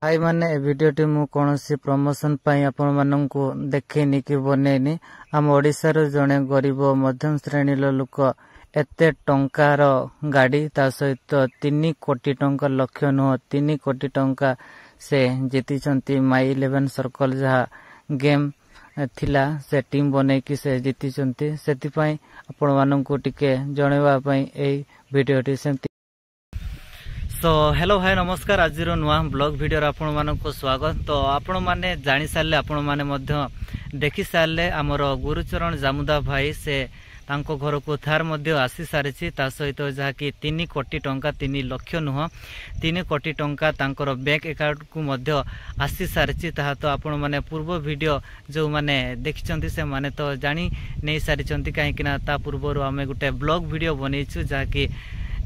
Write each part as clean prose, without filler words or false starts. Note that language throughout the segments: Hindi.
भाई माने ए वीडियोटी मु कोनोसी प्रमोशन पई आपण माननकु देखैनी कि बनेनी हम ओडिसा रो जणे गरीब मध्यम श्रेणी लो लोक एते टंकार गाड़ी ता सहित 3 कोटी टंका लक्ष्य न 3 कोटी टंका से जीती चंती माई 11 सर्कल जहा गेम थिला से टीम बने कि से जीती चंती सेति पई आपण माननकु टिके जणेवा पई ए वीडियोटी सेमती। सो हेलो हाय नमस्कार आज नुआ ब्लॉग वीडियो आपण मानक स्वागत। तो आपण माने जानी सारे आपण माने मध्य देखि सारे आमर गुरुचरण जामुदा भाई से तांको घर को थार मध्य आसी सारी ता सहित जहाँकि 3 कोटी टंका 3 लाख नुह 3 कोटी टंका तांकर बैंक अकाउंट को मध्य आसी सारी ता तो आपण माने पूर्व वीडियो जो माने देखिचंती से माने तो जानी नहीं सारी कहीं ता पूर्व आम गोटे ब्लॉग वीडियो बनईचु जहाँकि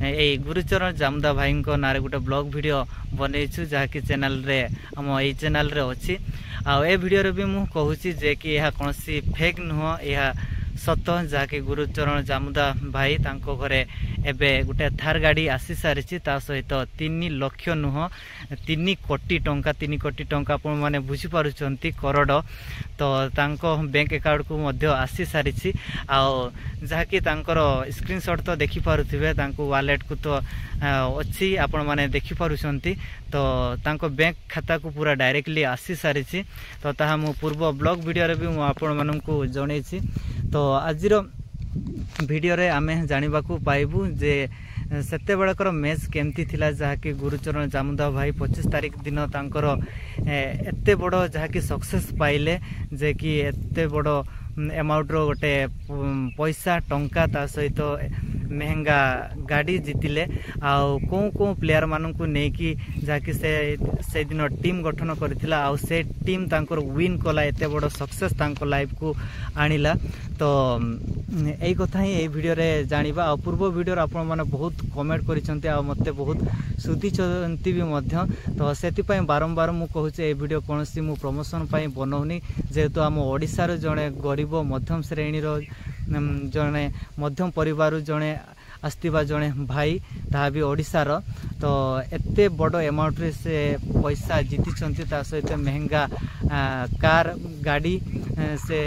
ए गुरुचरण जामुदा भाई ना गोटे ब्लॉग वीडियो बनईचु जहाँकि चैनल रे आम ये चैनल रे अच्छी ए वीडियो रे भी मु कहूची जे कि यह कौन सी फेक नुह यह सत जहाँकि गुरुचरण जामुदा भाई तांको घरे एबे गोटे थार गाड़ी आसी सारी ता सहित 3 लाख नुह 3 कोटी टंका आपण माने बुझी पारुचंती करोड़ तो तांको बैंक अकाउंट को मध्य आसी सारी जहाँकि तांकर स्क्रीनशॉट तो देखि पारुथिबे तांको वॉलेट को तो अच्छी आपण माने देखि पारुचंती तो तांको बैंक खाता को पूरा डायरेक्टली आसी सारी तो ताहा मु पूर्व ब्लॉग वीडियो रे भी मु आपण माननकु जणैछि। तो आजिर वीडियो रे आमे जानिबा को पाइबु जे सेते बेलकर मैच केमती थिला जहाँकि गुरुचरण जामुदा भाई 25 तारीख दिन तांकर एते बड़ जहाँकि सक्सेस पाइले जे कि एते बड़ अमाउंट रो गोटे पैसा टंका ता सहित महंगा गाड़ी जीतिले आउ को प्लेयर मानू नहीं कि जहाँकि से दिन टीम गठन करथिला आउ से टीम तांकर विन कला एते बड़ सक्सेस तांको लाइफ को आनिला। तो यही कथा ही ये वीडियो रे जानिबा आ पूर्व वीडियो आपण माने बहुत कमेंट करिसंती आ मते बहुत सुधीचंती भी मध्य तो सेति पई बारंबार मु कहूचे ए वीडियो कोनसी मु प्रमोशन पई बनौनी जेहेतु आम ओडिसा रो जणे गरीब मध्यम श्रेणी रो जणे मध्यम परिवार जणे आसथिबा जणे भाई ता भी ओडिसा रो तो एते बड़ अमाउंट रे से पैसा जीति चंती ता सहित महंगा कार गाड़ी से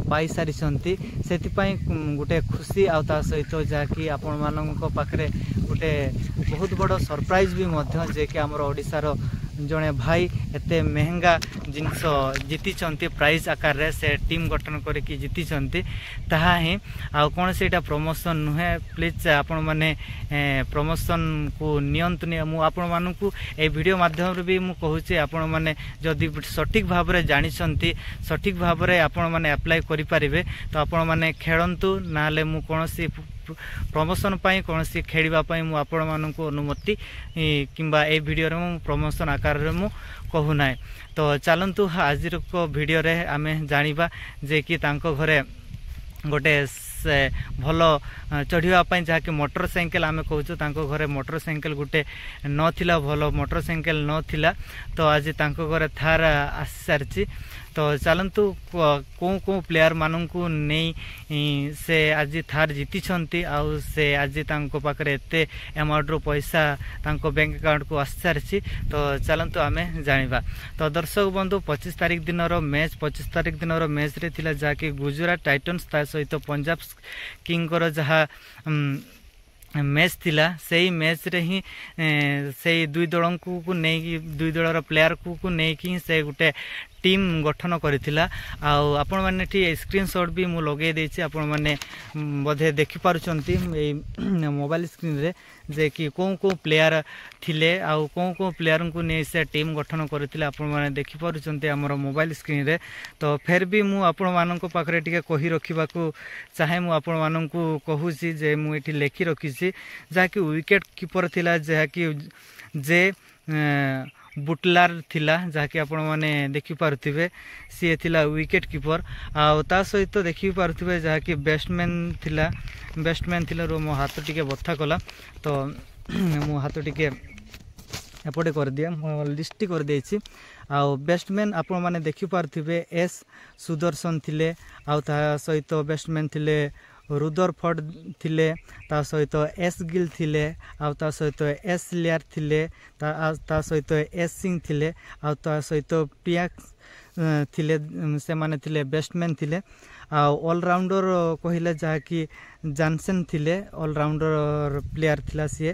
पाई सारी चंती सेति पई गुटे खुशी आ ता सहित जाकि आपण मानक पाखरे गुटे बहुत बड़ सरप्राइज भी मध्य जे कि हमर ओडिसा रो जणे भाई एते महंगा जिनस जीति चंती प्राइज आकार रे से टीम गठन करके जीति चंती ताहा ही आ कोन सेटा प्रमोशन नुहे प्लीज आपण माने प्रमोशन को नियंत मु आपण मानकु ए वीडियो माध्यम रे भी मु कहूची आपण माने जदि सठिक भाव रे जानि चंती सठिक भाव रे आपण माने अप्लाई करि परिबे तो आपण माने खेलंतु नाले मु कोनसी प्रमोशन पाई कोनसी खेलिबा पाई मु आपण मानकु अनुमति किंबा ए वीडियो रे मु प्रमोशन आकार रे मु कहू नाय। तो चलंतु आज को वीडियो रे आमे जानिबा जे कि तांको घरे गोटे से भल चढ़ापी जहाँकि मोटरसाइकेल आम कहूँ तांको घरे मोटरसाइकेल गोटे नथिला भल मोटरसाइकेल नथिला तो आज तांको घरे थार आसी सारी तो चलतु को प्लेयर मानू नहीं से आज थार जीति आउ से आज तांको पाखरे एते अमाउंट रो पैसा तांको बैंक अकाउंट को आसी सारी तो चलतु आमे जानिबा। तो दर्शक बंधु 25 तारीख दिन मैच 25 तारीख दिन मैच रे थिला जहाँकि गुजरात टाइटन्स ता सहित पंजाब किंग जहाँ मैच थिला सेही मैच रे ही से दुई दल को नहीं दुई दलर प्लेयर को नहीं से गोटे टीम गठन करथिला आउ आपण माने ठी स्क्रीनशॉट भी मु लगे देछि आपण माने बधे देखि पारुचंती मोबाइल स्क्रीन रे जे कि को प्लेयर थिले आउ को प्लेयर को नै से टीम गठन करथिला आपण माने देखि पारुचंती हमर मोबाइल स्क्रीन रे। तो फेर भी मु आपण मानन को पाखरे टिके कहि रखिबा को चाहे मु आपण मानन को कहूची जे मु एठी लेखि रखिछि जा कि विकेट कीपर थिला जे कि जे बुटलार थिला जहाँकि आपण माने देखि पारुथिबे सी थिला विकेट कीपर आ ता सहित देखि पारुथिबे जहाँकि बैट्समैन थिला रो मो हाथ टिके बथा कला तो मो हाथ टिके एपटे कर दिया लिस्ट कर देछि आ बैट्समैन आपण माने देखि पारुथिबे एस सुदर्शन थिले आ ता सहित बैट्समैन थिले रुदरफोर्ड थिले ता सहित एस गिल थिले आ ता सहित एस लेयर थिले ता सहित एस सिंह थिले आ ता सहित पियाक थिले से माने थिले बेस्टमैन थिले आ ऑलराउंडर कहले जहाँकि जानसन थिले ऑलराउंडर प्लेयर थिला सी आ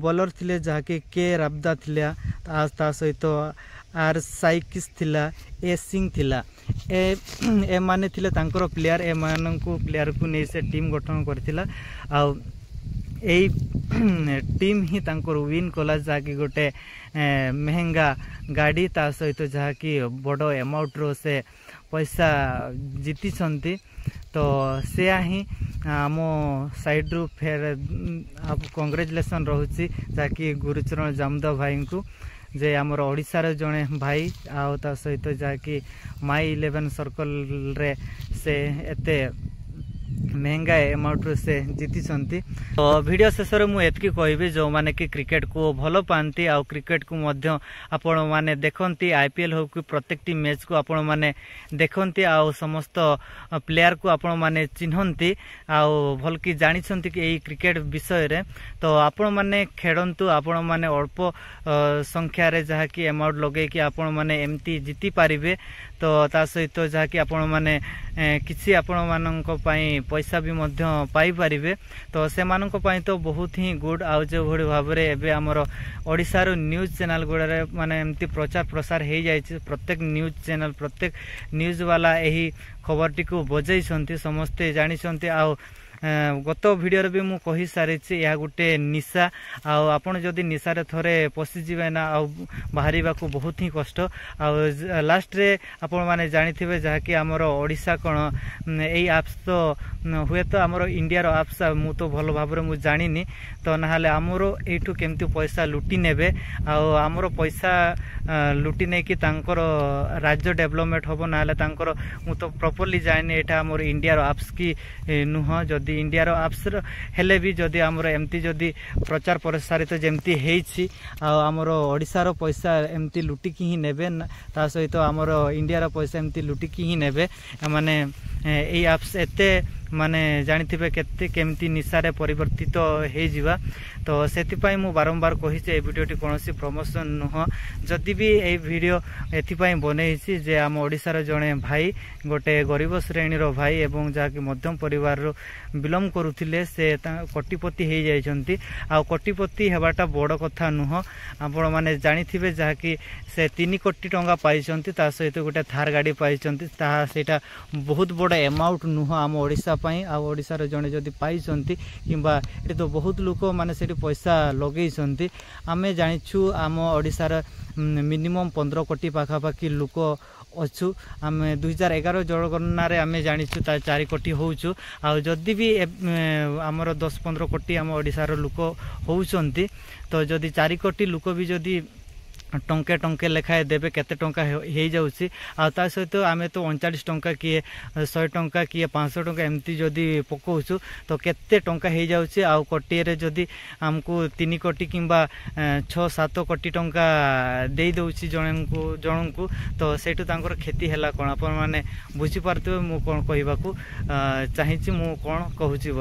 बॉलर थिले जहाँकि के राबदा थिले ता सहित आर साइकिस थिला ए सिंह थिला ए माने थिले तांकर प्लेयर ए माननकु प्लेयर को नै से टीम गठन करथिला आ एई टीम ही तांकर विन कला जाकि गोटे महंगा गाड़ी ता सहित जहाँकि बड़ अमाउंट रो से पैसा जीति छंती तो से ही आम साइड रु फेर कांग्रेचुलेसन रहउची जाकि गुरुचरण जामदाव भाई को जे आमर ओडिशार जड़े भाई आ सहित जहाँकि माई 11 सर्कल रे से एते महंगा अमाउंट से जीति तो वीडियो शेष में मुझे कहबी जो माने कि क्रिकेट को भल पाती आ क्रिकेट को मध्य आपण माने देखती आईपीएल हो कि प्रत्येक मैच को आपण माने देखती आ समस्त प्लेयर को आपण माने चिन्हती आ भल कि जानिछंती कि एई क्रिकेट विषय रे तो आपण माने खेडंतु आपण माने अल्प संख्या रे जहा कि अमाउंट लगे कि आपण माने एमती जीति पारिबे तो ता सहित जहा कि आपण माने किछि आपण माननक पई पैसा भी मध्य पाई पारिबे तो से माननक पई तो बहुत ही गुड आ जो भड़ी भाव रे एबे हमर ओडिसा रो न्यूज चैनल गुडा रे माने एमती प्रचार प्रसार हे जाय छै प्रत्येक न्यूज चैनल प्रत्येक न्यूज वाला एही खबरटी को बजै छंती समस्ते जानि छंती आ गत वीडियो भी मु कहि सारी या गोटे निशा आपण जदि निशा थरे पशिजे ना बाहर को बहुत ही कष्ट लास्ट रे आपण माने जानिथिबे जहाँकि आमर ओडिशा कौन यही एप्स तो हुए तो आमर इंडिया एप्स मु तो भल भाव मु जानिनी तो नाले आमर एठू केमती पैसा लुटी नेबे आमर पैसा लुटी नहीं कि तांकर राज्य डेवलपमेंट हम ना मु तो प्रॉपर्ली जाने एटा आमर इंडिया एप्स की नुह जदि इंडिया एप्स हेले भी जदि आमर एमती जदि प्रचार प्रसारित जमती हेछि आमर ओडिसा रो पैसा एमती लुटिकी ही नेबे ता सहित आमर इंडिया पैसा एमती लुटिकी ही नेबे माने एई एप्स एते माने जानिथिबे केते केमती निशारे परिवर्तित हे जिवा तो सेतिपाई मु बारंबार कहि जे ए वीडियोटी कोनोसी प्रमोशन नुह जदि भी ए वीडियो एथिपाई बनेछि जे आम ओडिसा रो जणे भाई गोटे गरीब श्रेणी रो भाई एवं जाकि मध्यम परिवार रो बिलोंग करुथिले से कोटिपति हे जाइछंती आ कोटिपति हेबाटा बड़ कथा नुह आपण माने जानिथिबे जाकि से 3 कोटी टंका पाइछंती ता सहित गोटे थार गाड़ी पाइछंती ता सेटा बहुत बड़ अमाउंट नुह आम ओडिसा पई आ ओडिसा रो जणे जदि पाइछंती किबा एटी तो बहुत लोक माने सेठी पैसा लगेइछंती आमे जानिछु आम ओडिसा रो मिनिमम 15 कोटी पाखापाखि लोक अच्छु आम 2011 जनगणना रे आमे जानिछु ता 4 कोटी होउछु आ जदि भी आमर 10-15 कोटी आम ओडिसा रो लोक होउछंती तो जदि 4 कोटी लोक भी जदि टंके टंके लेखाए देबे केते टंका हे जाउछि आ ता सहित आमे तो 39 टंका किए 100 टंका किए 500 टंका एमती जदि पकोछु तो केते टंका हे जाउछि आ कोटी रे जदि हमको 3 कोटी किंबा 6-7 कोटी टंका देई दउछि जनंकु तो सेटु तांकर खेती हैला कोन अपन माने बुझि पारतबे मु कोन कहिबाकू चाहिछि मु कोन कहूछि।